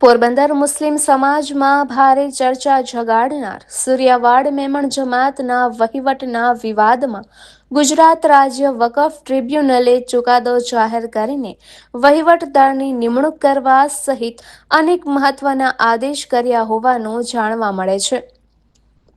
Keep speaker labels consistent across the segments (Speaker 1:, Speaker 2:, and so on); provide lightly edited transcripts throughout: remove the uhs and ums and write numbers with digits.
Speaker 1: પોરબંદર મુસ્લિમ સમાજમાં ભારે ચર્ચા જગાડનાર સૂર્યાવાડ મેમણ જમાતના વહીવટના વિવાદમાં ગુજરાત રાજ્ય વકફ ટ્રિબ્યુનલે ચુકાદો જાહેર કરીને વહીવટદારની નિમણૂક કરવા સહિત અનેક મહત્વના આદેશ કર્યા હોવાનું જાણવા મળે છે।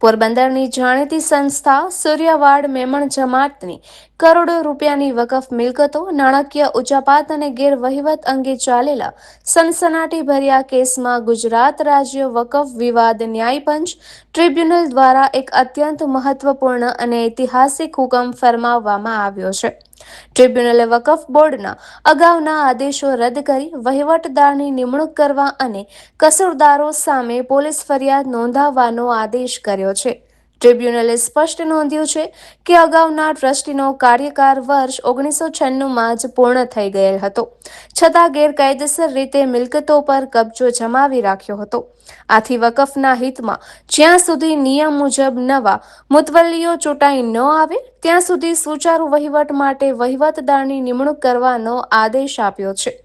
Speaker 1: પોરબંદરની જાણીતી સંસ્થા સૂર્યાવાડ મેમણ જમાતની કરોડો રૂપિયાની વકફ મિલકતો નાણાકીય ઉચાપાત અને ગેરવહીવટ અંગે ચાલેલા સનસનાટીભર્યા કેસમાં ગુજરાત રાજ્ય વકફ વિવાદ ન્યાયપંચ ટ્રિબ્યુનલ દ્વારા એક અત્યંત મહત્વપૂર્ણ અને ઐતિહાસિક હુકમ ફરમાવવામાં આવ્યો છે। ટ્રિબ્યુનલે વકફ બોર્ડના અગાઉના આદેશો રદ કરી વહીવટદારની નિમણૂક કરવા અને કસૂરદારો સામે પોલીસ ફરિયાદ નોંધાવવાનો આદેશ કર્યો છે। ટ્રિબ્યુનલે સ્પષ્ટ નોંધ્યું છે કે અગાઉના ટ્રસ્ટીનો કાર્યકાળ વર્ષ 1996માં જ પૂર્ણ થઈ ગયેલ હતો, છતાં ગેરકાયદેસર રીતે મિલકતો પર કબજો જમાવી રાખ્યો હતો। આથી વકફના હિતમાં જ્યાં સુધી નિયમ મુજબ નવા મુતવલ્લીઓ ચૂંટાઈ ન આવે ત્યાં સુધી સુચારુ વહીવટ માટે વહીવટદારની નિમણૂક કરવાનો આદેશ આપ્યો છે।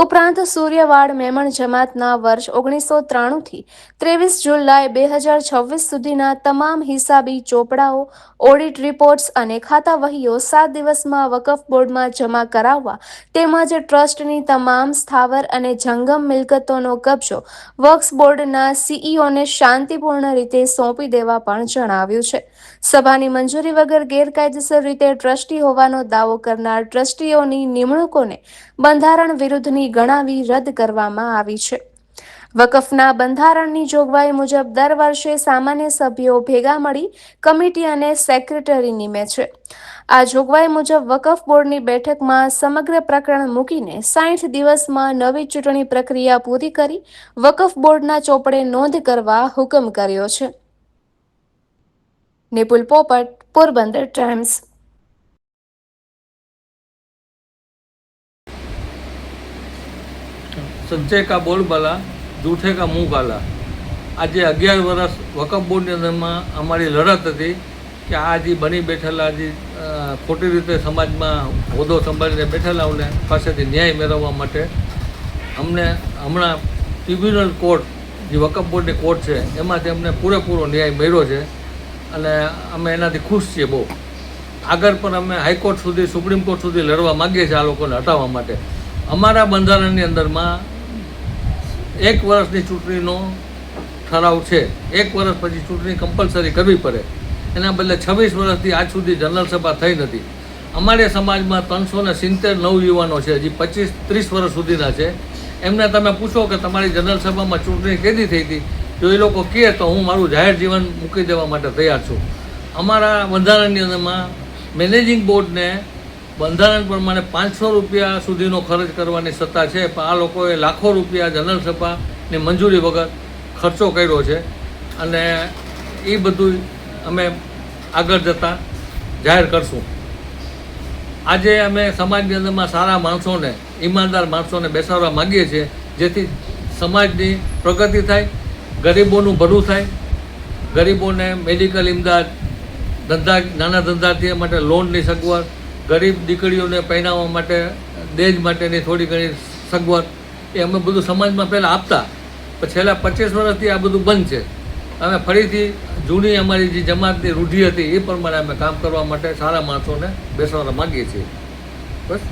Speaker 1: ઉપરાંત સૂર્યવાડ મેમણ જમાતના વર્ષ 1993થી 23 જુલાઈ 2026 સુધીના તમામ હિસાબી ચોપડાઓ, ઓડિટ રિપોર્ટ્સ અને ખાતાવહીઓ 7 દિવસમાં વકફ બોર્ડમાં જમા કરાવવા તેમજ ટ્રસ્ટની તમામ સ્થાવર અને જંગમ મિલકતોનો કબજો વક્ફ બોર્ડના સીઈઓને શાંતિપૂર્ણ રીતે સોંપી દેવા પણ જણાવ્યું છે। સભાની મંજૂરી વગર ગેરકાયદેસર રીતે ટ્રસ્ટી હોવાનો દાવો કરનાર ટ્રસ્ટીઓની નિમણૂકોને બંધારણ વિરુદ્ધની ગણાવી રદ કરવામાં આવી છે। વકફના બંધારણની જોગવાઈ મુજબ દર વર્ષે સામાન્ય સભ્યો ભેગા મળી કમિટી અને સેક્રેટરી નિમે છે। આ જોગવાઈ મુજબ વકફ બોર્ડની બેઠકમાં સમગ્ર પ્રકરણ મૂકીને 60 દિવસમાં નવી ચૂંટણી પ્રક્રિયા પૂરી કરી વકફ બોર્ડના ચોપડે નોંધ કરવા હુકમ કર્યો છે। નિપુલ પોપટ, પોરબંદર ટાઈમ્સ।
Speaker 2: સંચય કા બોલબાલા, જૂઠે કા મુંહ કાલા। આજે 11 વર્ષ વકફ બોર્ડની અંદરમાં અમારી લડત હતી કે આ જે બની બેઠેલા જે ખોટી રીતે સમાજમાં હોદ્દો સંભાળીને બેઠેલાઓને પાસેથી ન્યાય મેળવવા માટે અમને હમણાં ટ્રિબ્યુનલ કોર્ટ જે વકફ બોર્ડની કોર્ટ છે એમાંથી અમને પૂરેપૂરો ન્યાય મળ્યો છે અને અમે એનાથી ખુશ છીએ બહુ। આગળ પણ અમે હાઈકોર્ટ સુધી, સુપ્રીમ કોર્ટ સુધી લડવા માગીએ છીએ આ લોકોને હટાવવા માટે। અમારા બંધારણની અંદરમાં 1 વર્ષની ચૂંટણીનો ઠરાવ છે। 1 વર્ષ પછી ચૂંટણી કમ્પલસરી કરવી પડે, એના બદલે 26 વર્ષથી આજ સુધી જનરલ સભા થઈ નથી। અમારે સમાજમાં 370 નવયુવાનો છે, હજી 25-30 વર્ષ સુધીના છે। એમને તમે પૂછો કે તમારી જનરલ સભામાં ચૂંટણી કેદી થઈ હતી, જો એ લોકો કહે તો હું મારું જાહેર જીવન મૂકી દેવા માટે તૈયાર છું। અમારા બંધારણની અંદરમાં મેનેજિંગ બોર્ડને બંધારણ પ્રમાણે 500 રૂપિયા સુધીનો ખર્ચ કરવાની સત્તા છે, પણ આ લોકોએ લાખો રૂપિયા જનરલ સભાની મંજૂરી વગર ખર્ચો કર્યો છે અને એ બધું અમે આગળ જતાં જાહેર કરશું। આજે અમે સમાજની અંદરમાં સારા માણસોને, ઈમાનદાર માણસોને બેસાડવા માગીએ છીએ, જેથી સમાજની પ્રગતિ થાય, ગરીબોનું ભલું થાય, ગરીબોને મેડિકલ ઇમદાદ, ધંધા, નાના ધંધાર્થીઓ માટે લોનની સગવડ, ગરીબ દીકરીઓને પહેરાવવા માટે દહેજ માટેની થોડી ઘણી સગવડ, એ અમે બધું સમાજમાં પહેલાં આપતા, પણ છેલ્લા 25 વર્ષથી આ બધું બંધ છે। અમે ફરીથી જૂની અમારી જે જમાતની રૂઢિ હતી એ પ્રમાણે અમે કામ કરવા માટે સારા માણસોને બેસાડવા માગીએ છીએ। બસ।